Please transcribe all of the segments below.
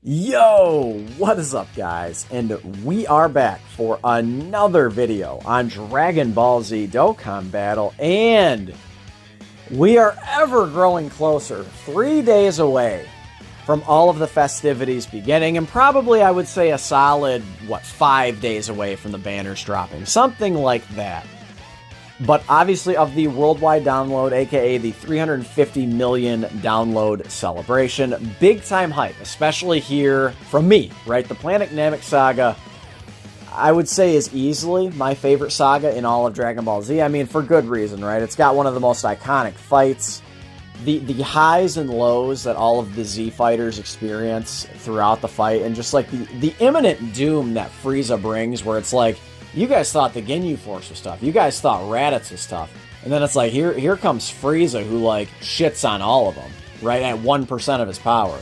Yo, what is up guys? And we are back for another video on Dragon Ball Z Dokkan Battle, and we are ever growing closer, 3 days away from all of the festivities beginning, and probably I would say a solid, 5 days away from the banners dropping, something like that. But obviously of the worldwide download, aka the 350 million download celebration. Big time hype, especially here from me, right? The Planet Namek saga, I would say, is easily my favorite saga in all of Dragon Ball Z. I mean, for good reason, right? It's got one of the most iconic fights. The highs and lows that all of the Z fighters experience throughout the fight, and just like the imminent doom that Frieza brings, where it's like, you guys thought the Ginyu Force was tough. You guys thought Raditz was tough. And then it's like, here comes Frieza, who, like, shits on all of them, right? At 1% of his power.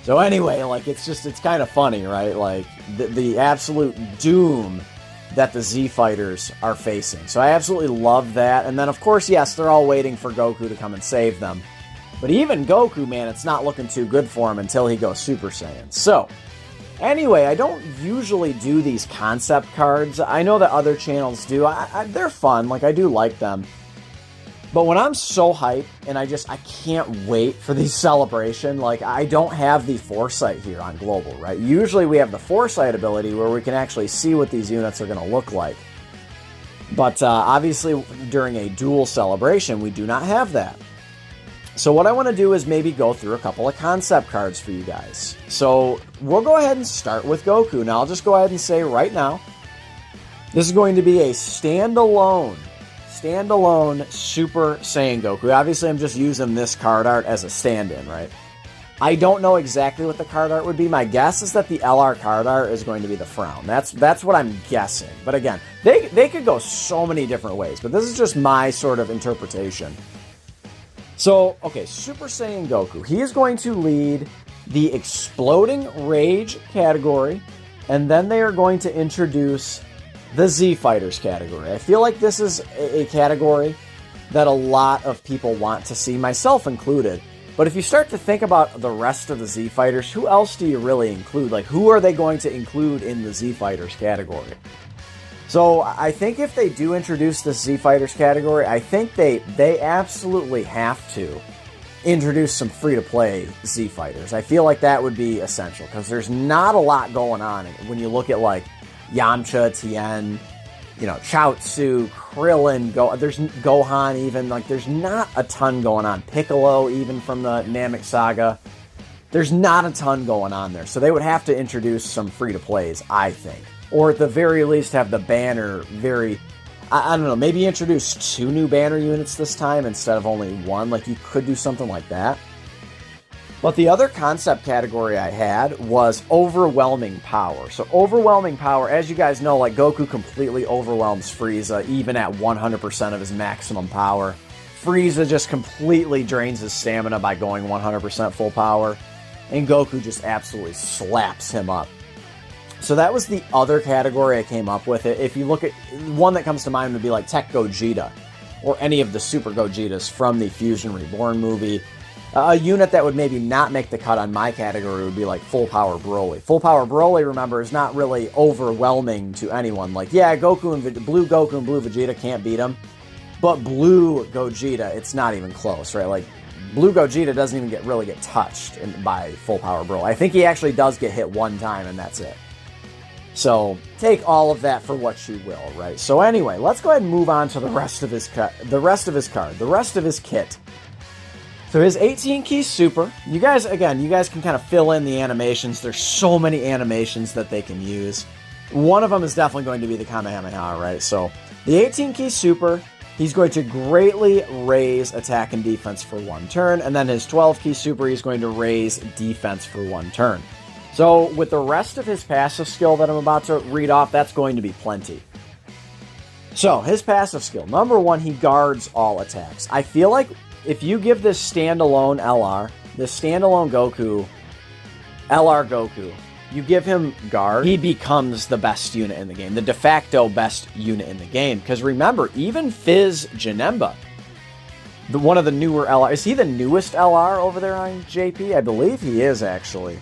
So anyway, like, it's kind of funny, right? Like, the absolute doom that the Z fighters are facing. So I absolutely love that. And then, of course, yes, they're all waiting for Goku to come and save them. But even Goku, man, it's not looking too good for him until he goes Super Saiyan. So anyway, I don't usually do these concept cards. I know that other channels do. They're fun. Like, I do like them. But when I'm so hyped and I can't wait for the celebration, like, I don't have the foresight here on Global, right? Usually we have the foresight ability where we can actually see what these units are going to look like. But obviously during a dual celebration, we do not have that. So what I want to do is maybe go through a couple of concept cards for you guys. So we'll go ahead and start with Goku. Now, I'll just go ahead and say right now, this is going to be a standalone Super Saiyan Goku. Obviously, I'm just using this card art as a stand-in, right? I don't know exactly what the card art would be. My guess is that the LR card art is going to be the frown. That's what I'm guessing. But again, they could go so many different ways, but this is just my sort of interpretation. So, okay, Super Saiyan Goku. He is going to lead the Exploding Rage category, and then they are going to introduce the Z Fighters category. I feel like this is a category that a lot of people want to see, myself included. But if you start to think about the rest of the Z Fighters, who else do you really include? Like, who are they going to include in the Z Fighters category? So I think if they do introduce the Z Fighters category, I think they absolutely have to introduce some free-to-play Z Fighters. I feel like that would be essential, because there's not a lot going on when you look at, like, Yamcha, Tien, Chaozu, Krillin, there's Gohan even. Like, there's not a ton going on. Piccolo, even from the Namek saga. There's not a ton going on there. So they would have to introduce some free-to-plays, I think. Or at the very least have the banner I don't know, maybe introduce 2 new banner units this time instead of only 1. Like, you could do something like that. But the other concept category I had was Overwhelming Power. So Overwhelming Power, as you guys know, like, Goku completely overwhelms Frieza even at 100% of his maximum power. Frieza just completely drains his stamina by going 100% full power. And Goku just absolutely slaps him up. So that was the other category I came up with. If you look at one that comes to mind would be like Tech Gogeta, or any of the Super Gogetas from the Fusion Reborn movie. A unit that would maybe not make the cut on my category would be like Full Power Broly. Full Power Broly, remember, is not really overwhelming to anyone. Like, yeah, Blue Goku and Blue Vegeta can't beat him, but Blue Gogeta, it's not even close, right? Like, Blue Gogeta doesn't even really get touched by Full Power Broly. I think he actually does get hit one time, and that's it. So take all of that for what you will, right? So anyway, let's go ahead and move on to the rest of his kit. So his 18-key Super, you guys can kind of fill in the animations. There's so many animations that they can use. One of them is definitely going to be the Kamehameha, right? So the 18-key Super, he's going to greatly raise attack and defense for 1 turn, and then his 12-key Super, he's going to raise defense for 1 turn. So with the rest of his passive skill that I'm about to read off, that's going to be plenty. So his passive skill, number 1, he guards all attacks. I feel like if you give this standalone Goku, LR Goku, you give him guard, he becomes the best unit in the game, the de facto best unit in the game. Because remember, even Fizz Janemba, one of the newer LR, is he the newest LR over there on JP? I believe he is, actually.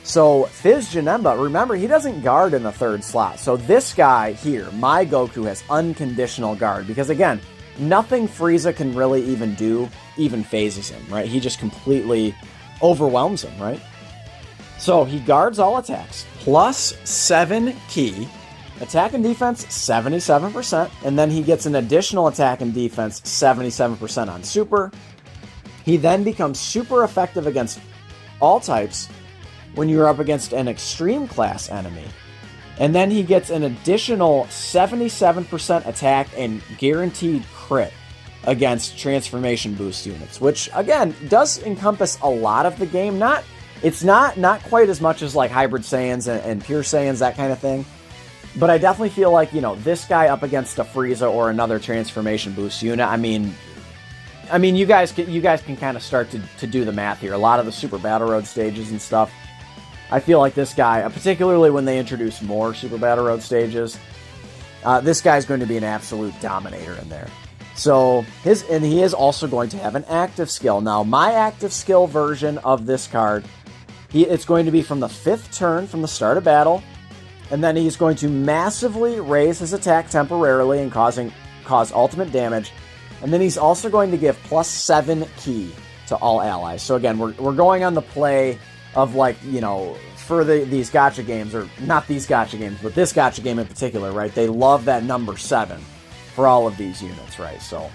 So Fizz Janemba, remember, he doesn't guard in the third slot. So this guy here, my Goku, has unconditional guard. Because again, nothing Frieza can really even do even phases him, right? He just completely overwhelms him, right? So he guards all attacks. Plus 7 ki. Attack and defense, 77%. And then he gets an additional attack and defense, 77% on super. He then becomes super effective against all types when you're up against an extreme class enemy. And then he gets an additional 77% attack and guaranteed crit against transformation boost units, which again does encompass a lot of the game. It's not quite as much as like Hybrid Saiyans and Pure Saiyans, that kind of thing. But I definitely feel like, you know, this guy up against a Frieza or another transformation boost unit, I mean, you guys can kind of start to do the math here. A lot of the Super Battle Road stages and stuff, I feel like this guy, particularly when they introduce more Super Battle Road stages, this guy's going to be an absolute dominator in there. So he is also going to have an active skill. Now, my active skill version of this card, it's going to be from the 5th turn from the start of battle, and then he's going to massively raise his attack temporarily and cause ultimate damage. And then he's also going to give plus 7 ki to all allies. So again, we're going on the play of, like, you know, for these gacha games, or not these gacha games, but this gacha game in particular, right? They love that number 7 for all of these units, right? So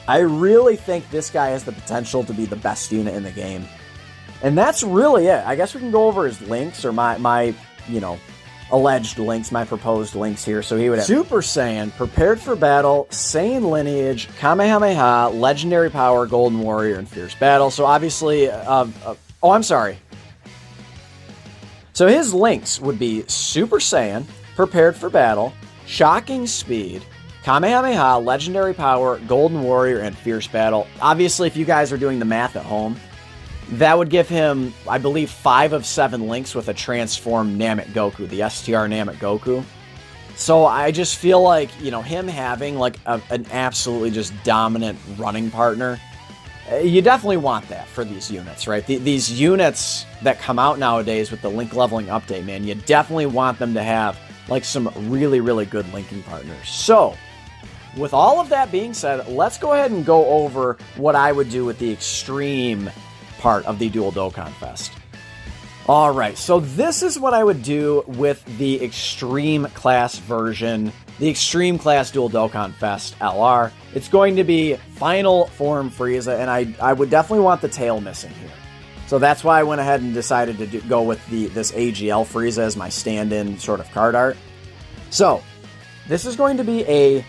I really think this guy has the potential to be the best unit in the game. And that's really it. I guess we can go over his links, or my you know, alleged links, my proposed links here. So he would have Super Saiyan, Prepared for Battle, Saiyan Lineage, Kamehameha, Legendary Power, Golden Warrior, and Fierce Battle. So obviously, oh, I'm sorry. So his links would be Super Saiyan, Prepared for Battle, Shocking Speed, Kamehameha, Legendary Power, Golden Warrior, and Fierce Battle. Obviously, if you guys are doing the math at home, that would give him, I believe, 5 of 7 links with a transformed Namek Goku, the STR Namek Goku. So I just feel like, you know, him having like an absolutely just dominant running partner, you definitely want that for these units, right? These units that come out nowadays with the link leveling update, man, you definitely want them to have like some really, really good linking partners. So with all of that being said, let's go ahead and go over what I would do with the extreme part of the Dual Dokkan Fest. Alright, so this is what I would do with the Extreme Class version, the Extreme Class Dual Dokkan Fest LR. It's going to be Final Form Frieza, and I would definitely want the tail missing here. So that's why I went ahead and decided to go with this AGL Frieza as my stand-in sort of card art. So, this is going to be a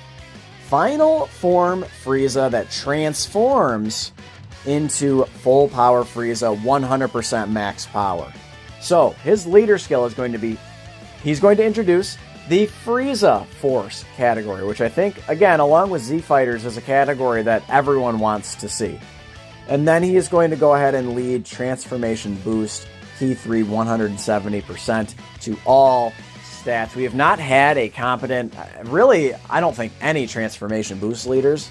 Final Form Frieza that transforms into full power Frieza, 100% max power. So his leader skill is going to be, he's going to introduce the Frieza Force category, which I think, again, along with Z Fighters, is a category that everyone wants to see. And then he is going to go ahead and lead Transformation Boost, Key 3, 170% to all stats. We have not had a competent, really, I don't think any Transformation Boost leaders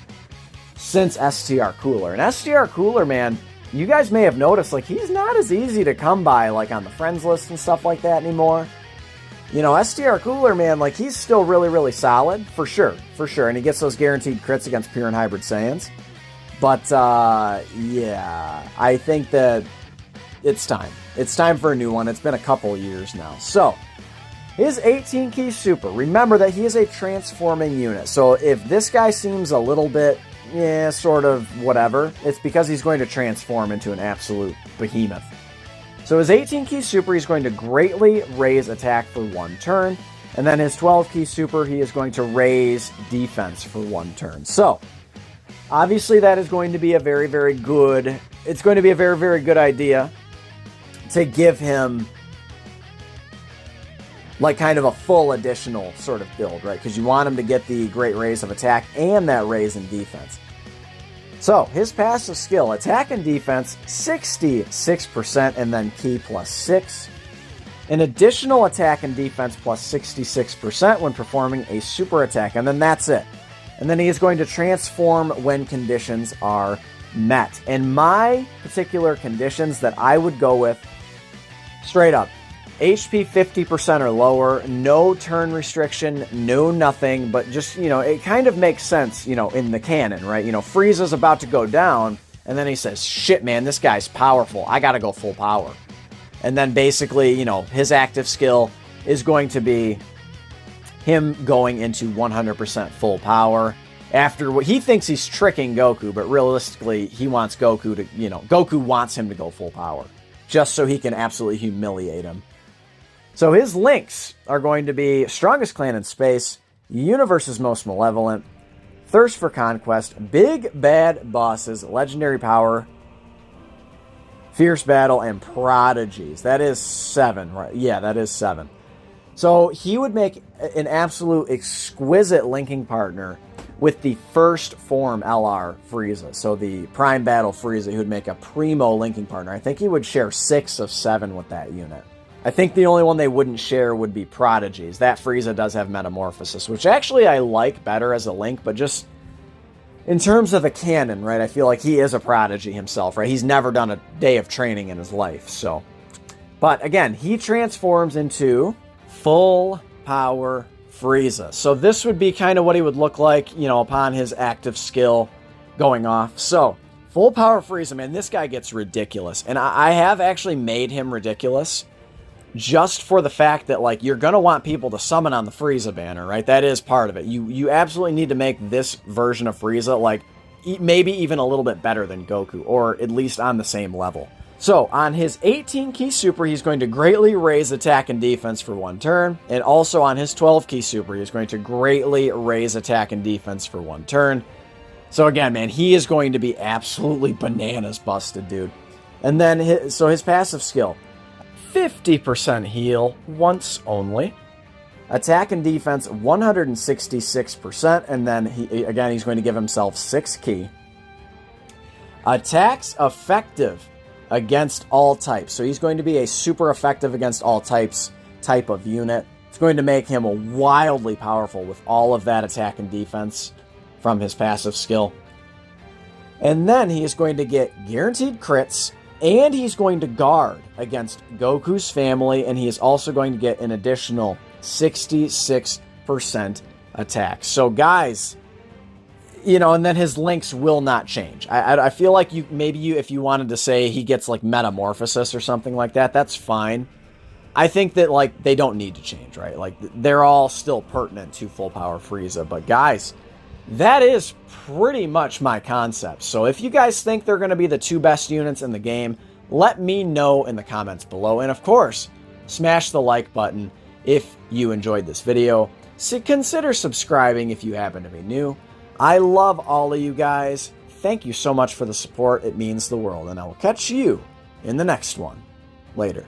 since STR Cooler. And STR Cooler, man, you guys may have noticed, like, he's not as easy to come by, like, on the friends list and stuff like that anymore. You know, STR Cooler, man, like, he's still really, really solid, for sure, and he gets those guaranteed crits against Pure and Hybrid Saiyans. But, yeah, I think that it's time. It's time for a new one. It's been a couple years now. So, his 18 key super, remember that he is a transforming unit. So, if this guy seems a little bit, yeah, sort of whatever, it's because he's going to transform into an absolute behemoth. So his 18 key super, he's going to greatly raise attack for 1 turn. And then his 12 key super, he is going to raise defense for 1 turn. So, obviously that is going to be a very, very good, it's going to be a very, very good idea to give him like kind of a full additional sort of build, right? Because you want him to get the great raise of attack and that raise in defense. So, his passive skill, attack and defense, 66%, and then key plus 6. An additional attack and defense plus 66% when performing a super attack, and then that's it. And then he is going to transform when conditions are met. And my particular conditions that I would go with Straight up. HP 50% or lower, no turn restriction, no nothing, but just, you know, it kind of makes sense, you know, in the canon, right? You know, Frieza's about to go down, and then he says, shit, man, this guy's powerful. I gotta go full power. And then basically, you know, his active skill is going to be him going into 100% full power. After what he thinks he's tricking Goku, but realistically, he wants Goku to, you know, Goku wants him to go full power, just so he can absolutely humiliate him. So his links are going to be Strongest Clan in Space, Universe's Most Malevolent, Thirst for Conquest, Big Bad Bosses, Legendary Power, Fierce Battle, and Prodigies. That is 7, right? Yeah, that is 7. So he would make an absolute exquisite linking partner with the first form LR Frieza. So the Prime Battle Frieza, he would make a primo linking partner. I think he would share 6 of 7 with that unit. I think the only one they wouldn't share would be Prodigies. That Frieza does have Metamorphosis, which actually I like better as a link, but just in terms of the canon, right, I feel like he is a Prodigy himself, right? He's never done a day of training in his life, so. But again, he transforms into full power Frieza. So this would be kind of what he would look like, you know, upon his active skill going off. So, full power Frieza, man, this guy gets ridiculous. And I have actually made him ridiculous just for the fact that, like, you're going to want people to summon on the Frieza banner, right? That is part of it. You absolutely need to make this version of Frieza, like, maybe even a little bit better than Goku, or at least on the same level. So, on his 18-key super, he's going to greatly raise attack and defense for 1 turn, and also on his 12-key super, he's going to greatly raise attack and defense for 1 turn. So again, man, he is going to be absolutely bananas busted, dude. And then, his passive skill, 50% heal once only. Attack and defense 166%, and then he's going to give himself 6 key. Attacks effective against all types. So he's going to be a super effective against all types type of unit. It's going to make him wildly powerful with all of that attack and defense from his passive skill. And then he is going to get guaranteed crits, and he's going to guard against Goku's family, and he is also going to get an additional 66% attack. So guys, you know, and then his links will not change. I feel like if you wanted to say he gets like Metamorphosis or something like that, that's fine. I think that, like, they don't need to change, right? Like, they're all still pertinent to full power Frieza. But guys, that is pretty much my concept. So if you guys think they're going to be the 2 best units in the game, let me know in the comments below. And of course, smash the like button if you enjoyed this video. So consider subscribing if you happen to be new. I love all of you guys. Thank you so much for the support. It means the world. And I will catch you in the next one. Later.